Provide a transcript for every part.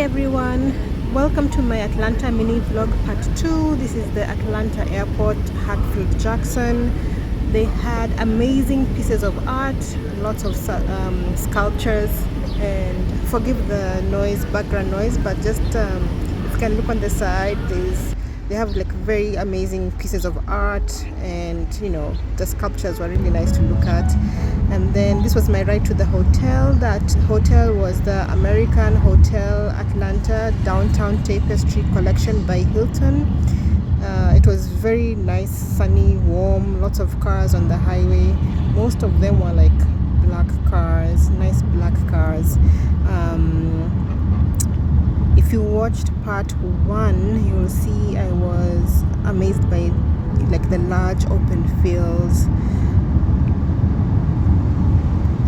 everyone, welcome to my Atlanta mini vlog part 2. This is the Atlanta airport, Hartsfield Jackson. They had amazing pieces of art, lots of sculptures, and forgive the noise, background noise, but just if you can look on the side, they have like very amazing pieces of art, and the sculptures were really nice to look at. And then this was my ride to the hotel. That hotel was the American Hotel Atlanta Downtown Tapestry Collection by Hilton. It was very nice, sunny, warm, lots of cars on the highway. Most of them were like black cars, nice black cars. If you watched part 1, you will see I was amazed by like the large open fields.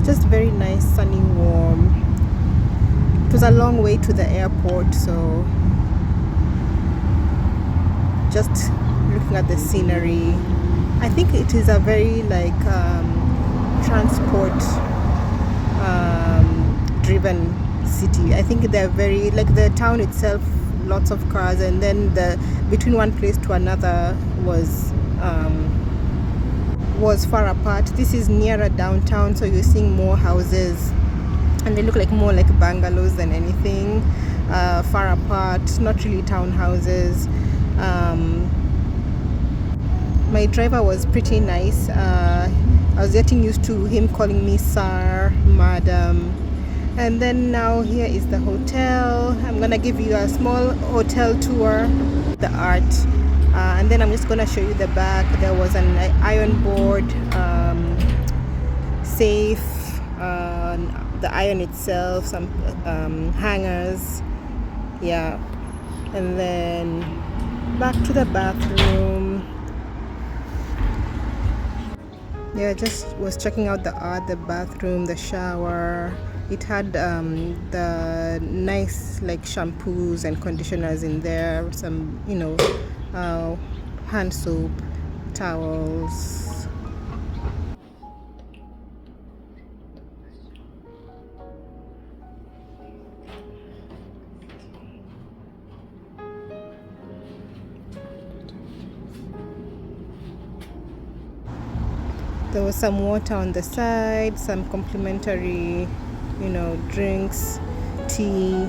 Just very nice, sunny, warm. It was a long way to the airport, so just looking at the scenery. I think it is a very like transport driven city. I think they're very like the town itself, lots of cars, and then the between one place to another was far apart. This is nearer downtown, so you're seeing more houses, and they look like more like bungalows than anything. Far apart, not really townhouses. My driver was pretty nice. I was getting used to him calling me sir, madam. And then now here is the hotel. I'm gonna give you a small hotel tour, the art, and then I'm just gonna show you the back. There was an iron board, safe, the iron itself, some hangers, yeah. And then back to the bathroom. Yeah, just was checking out the art, the bathroom, the shower. It had the nice like shampoos and conditioners in there, some hand soap, towels. There was some water on the side, some complimentary drinks, tea,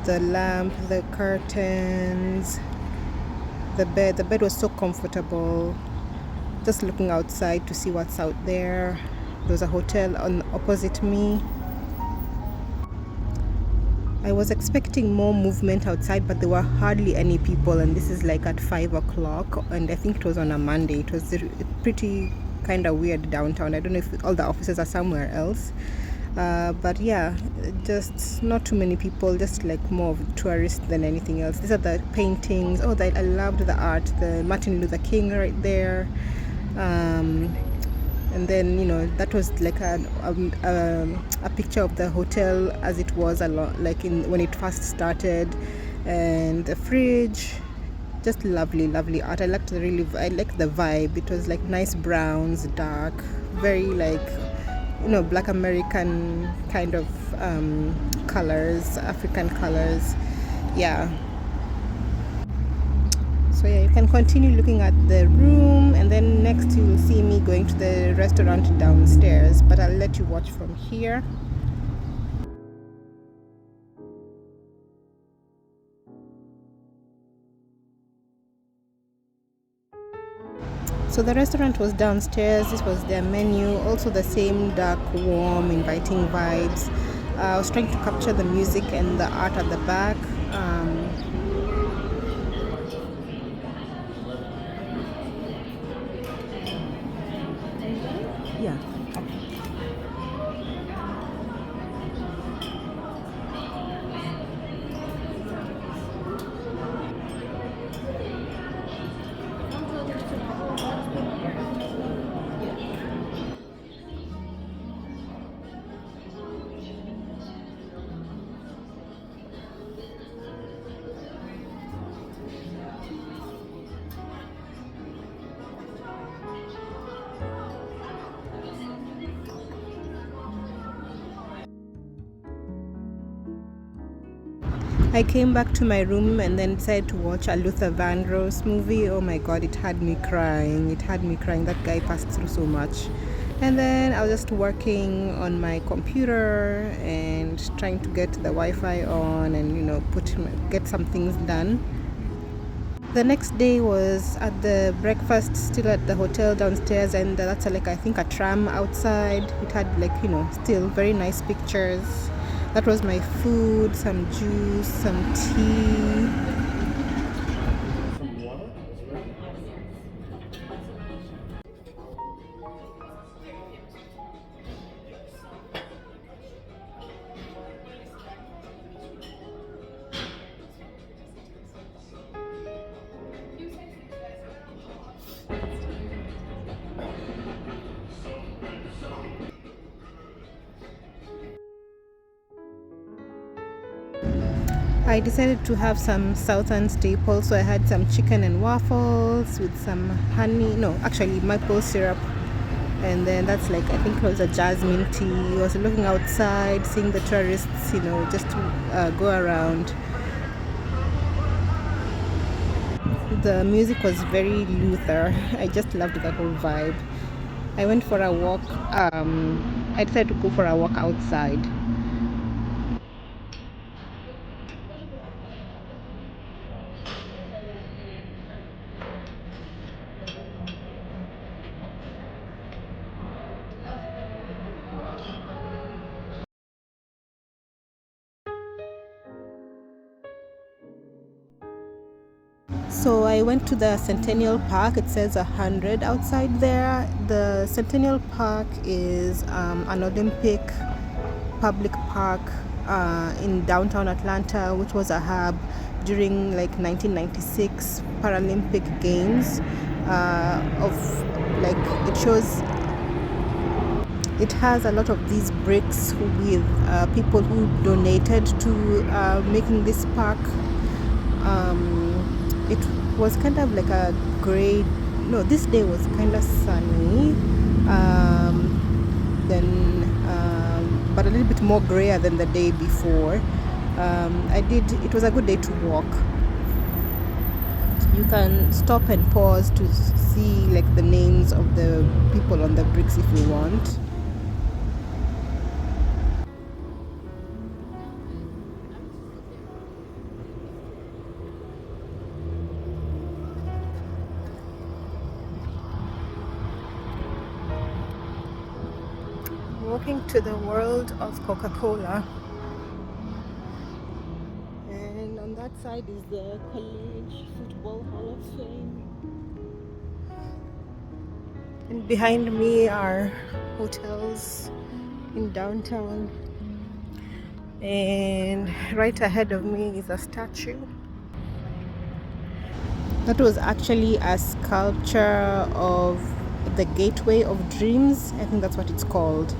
the lamp, the curtains, the bed was so comfortable. Just looking outside to see what's out there. There was a hotel on opposite me. I was expecting more movement outside, but there were hardly any people, and this is like at 5 o'clock, and I think it was on a Monday. It was pretty kind of weird downtown. I don't know if all the offices are somewhere else, but yeah, just not too many people, just like more of tourists than anything else. These are the paintings. Oh, I loved the art, the Martin Luther King right there, and then that was like a picture of the hotel as it was like when it first started, and the fridge. Just lovely art. I liked the vibe. It was like nice browns, dark, very like Black American kind of colors, African colors, yeah. So yeah, you can continue looking at the room, and then next you will see me going to the restaurant downstairs, but I'll let you watch from here. So the restaurant was downstairs. This was their menu, also the same dark, warm, inviting vibes. I was trying to capture the music and the art at the back. Yeah. I came back to my room and then decided to watch a Luther Vandross movie. Oh my god, it had me crying. It had me crying. That guy passed through so much. And then I was just working on my computer and trying to get the Wi-Fi on and get some things done. The next day was at the breakfast, still at the hotel downstairs, and that's like I think a tram outside. It had still very nice pictures. That was my food, some juice, some tea. I decided to have some southern staples, so I had some chicken and waffles with some honey, no, actually maple syrup, and then that's like I think it was a jasmine tea. I was looking outside, seeing the tourists, just go around. The music was very Luther. I just loved that whole vibe. I went for a walk. I decided to go for a walk outside. So I went to the Centennial Park. It says 100 outside there. The Centennial Park is an Olympic public park in downtown Atlanta, which was a hub during like 1996 Paralympic Games. It shows. It has a lot of these bricks with people who donated to making this park. It was kind of like a gray. No, this day was kind of sunny. But a little bit more grayer than the day before. It was a good day to walk. You can stop and pause to see like the names of the people on the bricks if you want. Walking to the World of Coca-Cola, and on that side is the College Football Hall of Fame, and behind me are hotels in downtown, and right ahead of me is a statue. That was actually a sculpture of the Gateway of Dreams. I think that's what it's called.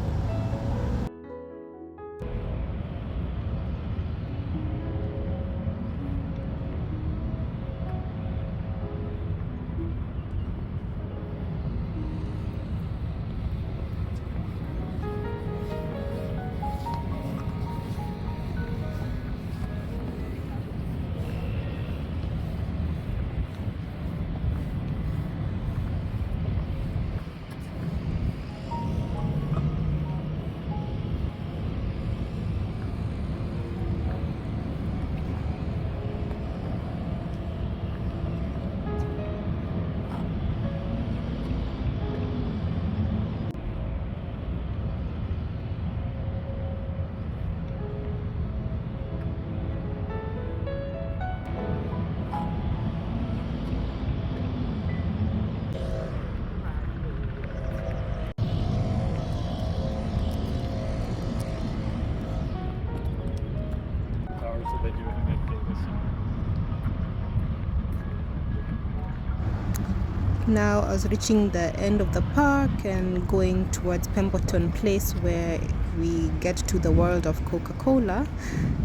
Now I was reaching the end of the park and going towards Pemberton Place, where we get to the World of Coca-Cola.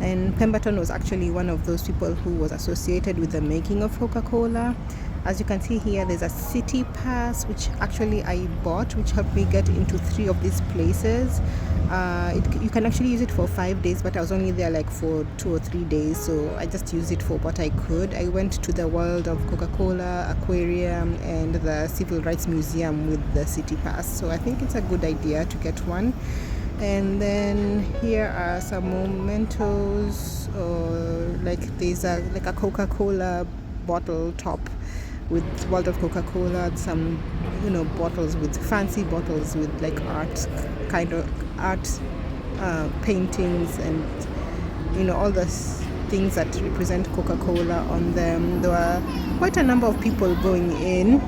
And Pemberton was actually one of those people who was associated with the making of Coca-Cola. As you can see here, there's a city pass which actually I bought, which helped me get into 3 of these places. You can actually use it for 5 days, but I was only there like for 2 or 3 days, so I just used it for what I could. I went to the World of Coca-Cola, Aquarium, and the Civil Rights Museum with the city pass, so I think it's a good idea to get one. And then here are some mementos, like there's a Coca-Cola bottle top with World of Coca-Cola, some bottles with fancy bottles with like art paintings, and all the things that represent Coca-Cola on them. There were quite a number of people going in.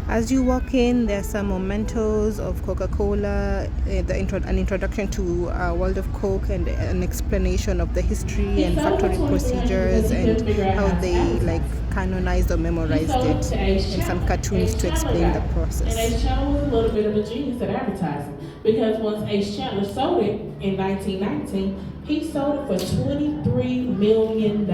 As you walk in, there are some mementos of Coca-Cola, an introduction to World of Coke, and an explanation of the history and factory procedures and how they like canonized or memorized it, and some cartoons to explain the process. And H. Chandler was a little bit of a genius at advertising, because once H. Chandler sold it in 1919, he sold it for $23 million.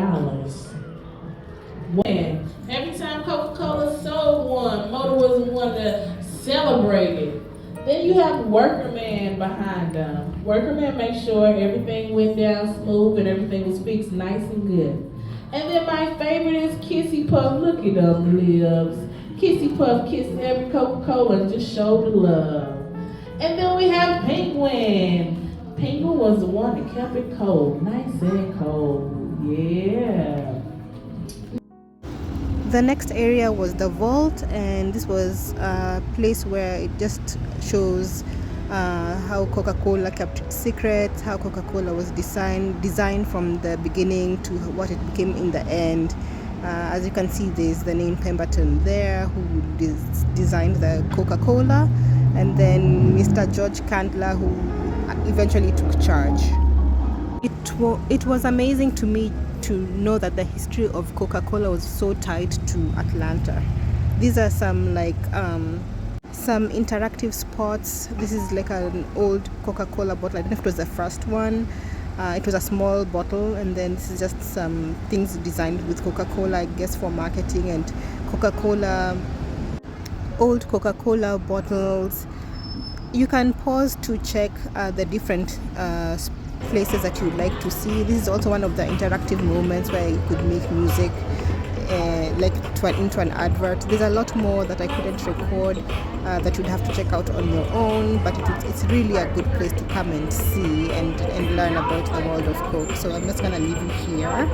When every time Coca-Cola sold one, Motor was the one that celebrated. Then you have Workerman behind them. Workerman makes sure everything went down smooth and everything was fixed nice and good. And then my favorite is Kissy Puff. Look at them lips. Kissy Puff kissed every Coca-Cola and just showed the love. And then we have Penguin. Penguin was the one that kept it cold, nice and cold. Yeah. The next area was the vault, and this was a place where it just shows how Coca-Cola kept its secrets, how Coca-Cola was designed from the beginning to what it became in the end. As you can see, there's the name Pemberton there, who designed the Coca-Cola, and then Mr. George Candler, who eventually took charge. It was amazing to me to know that the history of Coca-Cola was so tied to Atlanta. These are some some interactive spots. This is like an old Coca-Cola bottle. I don't know if it was the first one. It was a small bottle, and then this is just some things designed with Coca-Cola, I guess, for marketing, and old Coca-Cola bottles. You can pause to check the different places that you would like to see. This is also one of the interactive moments where you could make music into an advert. There's a lot more that I couldn't record that you'd have to check out on your own, but it's really a good place to come and see and learn about the world of Coke. So I'm just gonna leave you here.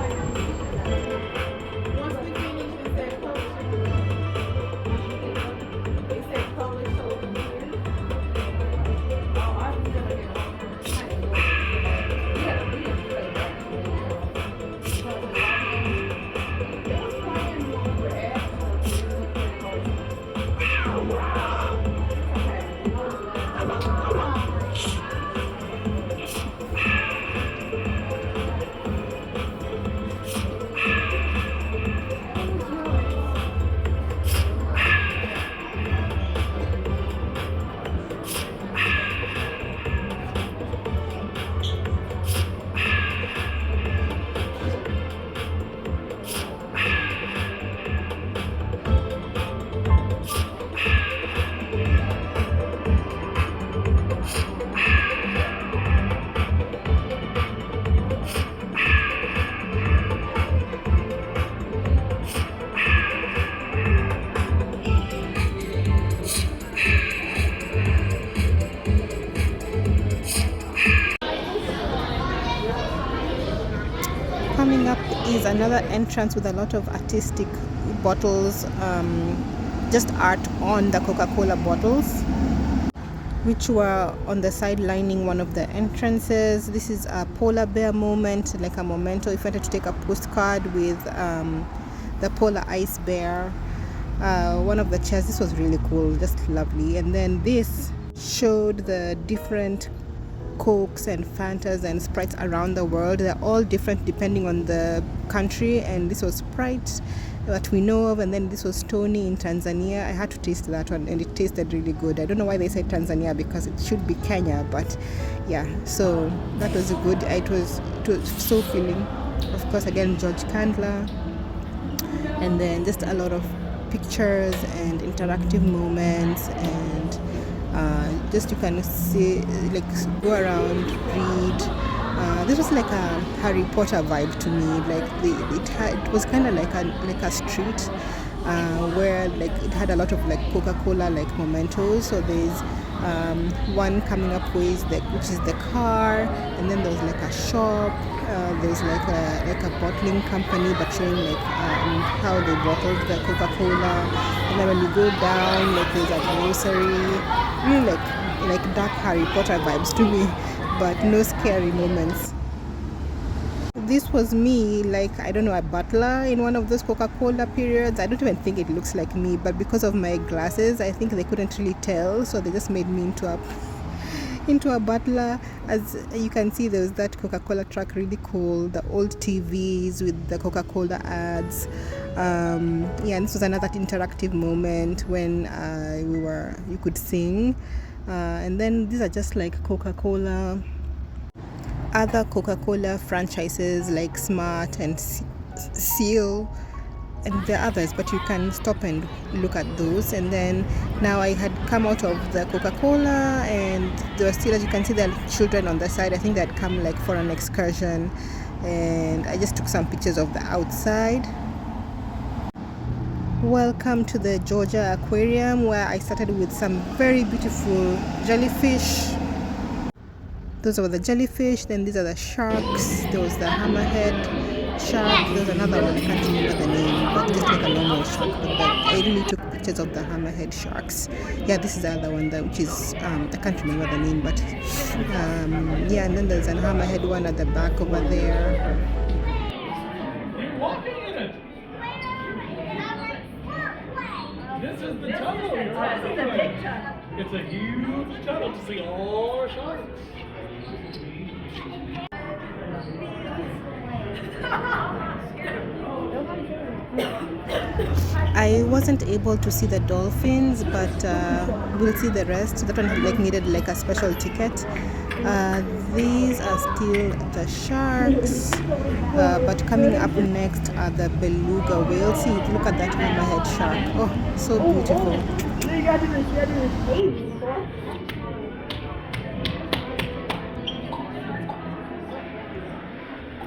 Coming up is another entrance with a lot of artistic bottles, just art on the Coca-Cola bottles, which were on the side lining one of the entrances. This is a polar bear moment, like a memento. If you wanted to take a postcard with the polar ice bear, one of the chairs, this was really cool, just lovely. And then this showed the different Cokes and Fantas and Sprites around the world. They're all different depending on the country, and this was Sprite that we know of, and then this was Tony in Tanzania. I had to taste that one, and it tasted really good. I don't know why they said Tanzania, because it should be Kenya, but yeah, so that was good. It was so filling. Of course, again, George Candler. and then just a lot of pictures and interactive moments, and just you can see, like, go around, read. This was like a Harry Potter vibe to me. Like it was kind of like a street where like it had a lot of like Coca-Cola like mementos. So there's one coming up which is the car, and then there's like a shop. There's like a bottling company, but showing like how they bottled the Coca-Cola. And then when you go down, like there's a grocery. Really like dark Harry Potter vibes to me, but no scary moments. This was me, like, I don't know, a butler in one of those Coca-Cola periods. I don't even think it looks like me, but because of my glasses, I think they couldn't really tell, so they just made me into a butler. As you can see, there was that Coca-Cola truck, really cool, the old TVs with the Coca-Cola ads. And this was another interactive moment when you could sing. And then these are just like other Coca-Cola franchises like Smart and Seal, and the others, but you can stop and look at those. And then now I had come out of the Coca-Cola, and there were still, as you can see, the children on the side. I think they had come like for an excursion, and I just took some pictures of the outside. Welcome to the Georgia Aquarium, where I started with some very beautiful jellyfish. Those are the jellyfish. Then these are the sharks. There was the hammerhead shark. There's another one, I can't remember the name, but just like a normal shark. But I really took pictures of the hammerhead sharks. Yeah, this is the other one, which is I can't remember the name, but yeah. And then there's a hammerhead one at the back over there. You're walking in it. This is the tunnel. It's a big tunnel. It's a huge tunnel to see all our sharks. I wasn't able to see the dolphins, but we'll see the rest. That one like needed like a special ticket. These are still the sharks, but coming up next are the beluga whales. See, look at that hammerhead shark. Oh, so beautiful.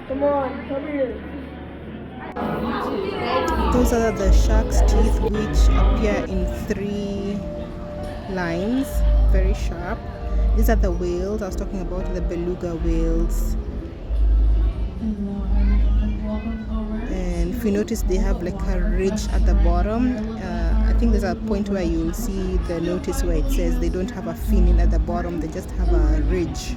Come on, come here. Those are the shark's teeth, which appear in 3 lines, very sharp. These are the whales. I was talking about the beluga whales. And if you notice, they have like a ridge at the bottom. I think there's a point where you'll see the notice where it says they don't have a fin at the bottom, they just have a ridge.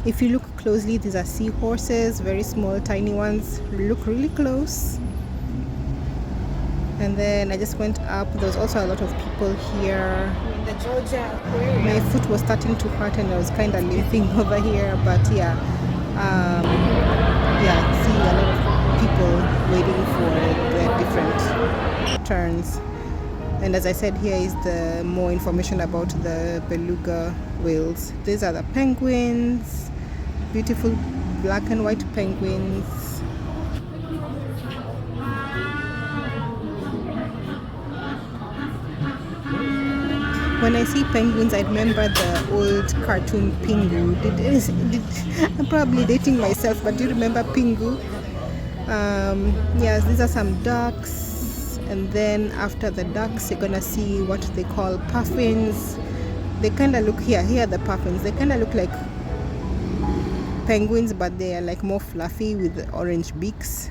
If you look closely, these are seahorses, very small, tiny ones. Look really close. And then I just went up. There was also a lot of people here. The Georgia Aquarium. My foot was starting to hurt, and I was kind of limping over here. But yeah, see a lot of people waiting for the different turns. And as I said, here is the more information about the beluga whales. These are the penguins, beautiful black and white penguins. When I see penguins, I remember the old cartoon Pingu. I'm probably dating myself, but do you remember Pingu? Yes, these are some ducks. And then after the ducks, you're gonna see what they call puffins. They kind of look here are the puffins. They kind of look like penguins, but they are like more fluffy with orange beaks.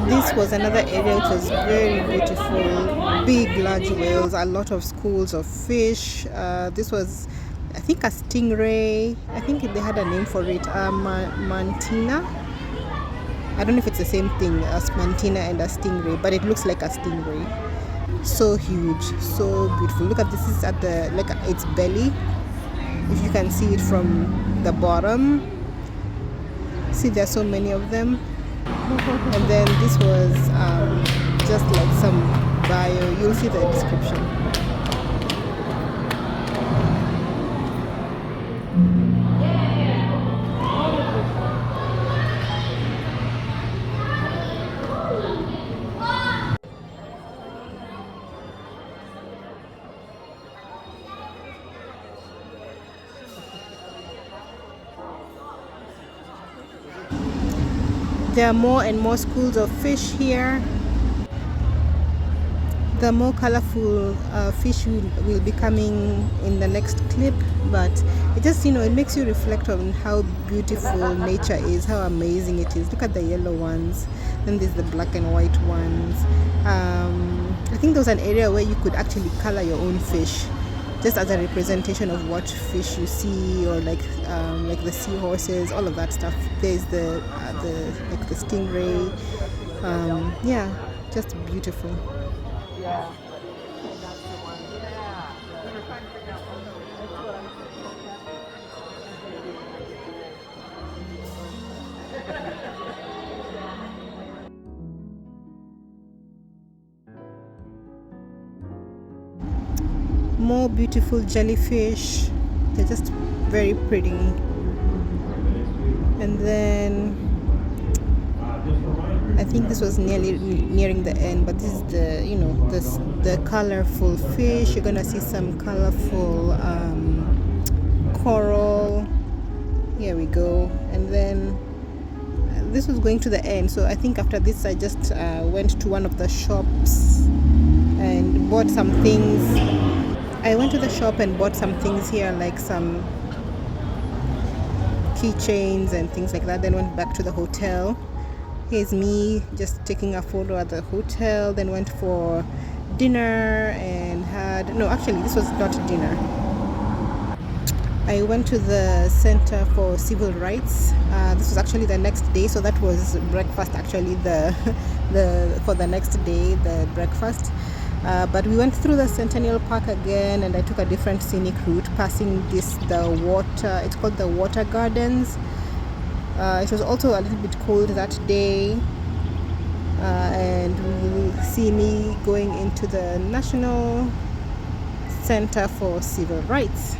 This was another area which was very beautiful. Big, large whales, a lot of schools of fish. This was, I think, a stingray. I think they had a name for it, mantina. I don't know if it's the same thing as mantina and a stingray, but it looks like a stingray. So huge, so beautiful. Look at this, is at the its belly. If you can see it from the bottom. See, there are so many of them. And then this was just like some bio. You'll see the description. There are more and more schools of fish here. The more colorful fish will be coming in the next clip, but it just, it makes you reflect on how beautiful nature is, how amazing it is. Look at the yellow ones, then there's the black and white ones. I think there was an area where you could actually color your own fish, just as a representation of what fish you see, or like the seahorses, all of that stuff. There's the stingray. Yeah, just beautiful. More beautiful jellyfish. They're just very pretty. And then I think this was nearing the end, but this is the colorful fish. You're gonna see some colorful coral. Here we go. And then this was going to the end, so I think after this I just went to one of the shops and bought some things. I went to the shop and bought some things here, like some keychains and things like that. Then went back to the hotel. Here's me just taking a photo at the hotel. Then went for dinner and actually this was not dinner. I went to the Center for Civil Rights. This was actually the next day, so that was breakfast actually, for the next day, the breakfast. But we went through the Centennial Park again, and I took a different scenic route, passing it's called the Water Gardens. It was also a little bit cold that day, and we will see me going into the National Center for Civil Rights.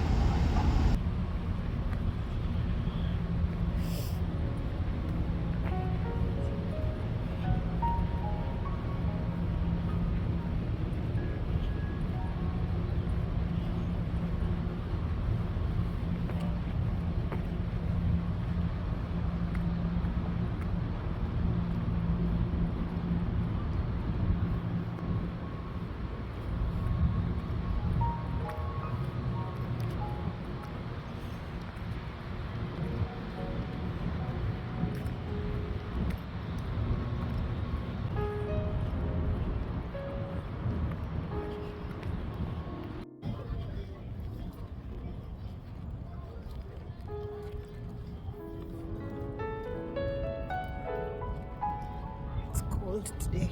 Cold today,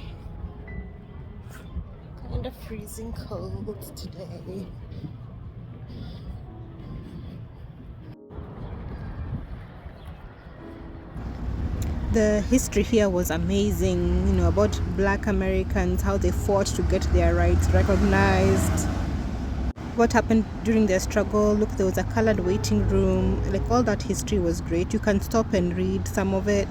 kind of freezing cold today. The history here was amazing, about Black Americans, how they fought to get their rights recognized, what happened during their struggle. Look, there was a colored waiting room. Like, all that history was great. You can stop and read some of it.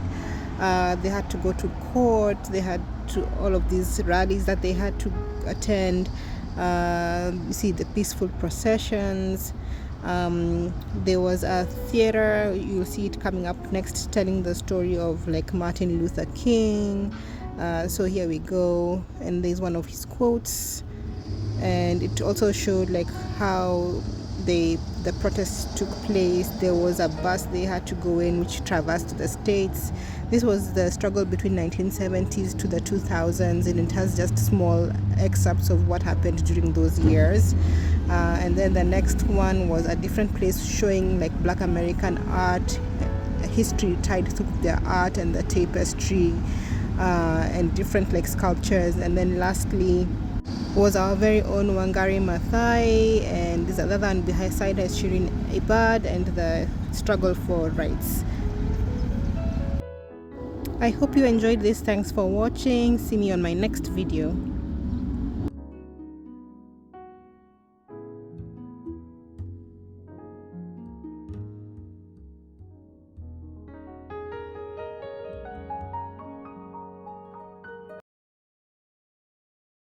They had to go to court. They had to all of these rallies that they had to attend. You see the peaceful processions. There was a theater. You'll see it coming up next, telling the story of like Martin Luther King. So here we go, and there's one of his quotes, and it also showed like how the protests took place. There was a bus they had to go in which traversed the states. This was the struggle between 1970s to the 2000s, and it has just small excerpts of what happened during those years. And then the next one was a different place showing like Black American art, history tied to their art and the tapestry, and different like sculptures. And then lastly was our very own Wangari Maathai, and this other one beside her is Shirin Ebad and the struggle for rights. I hope you enjoyed this. Thanks for watching. See me on my next video.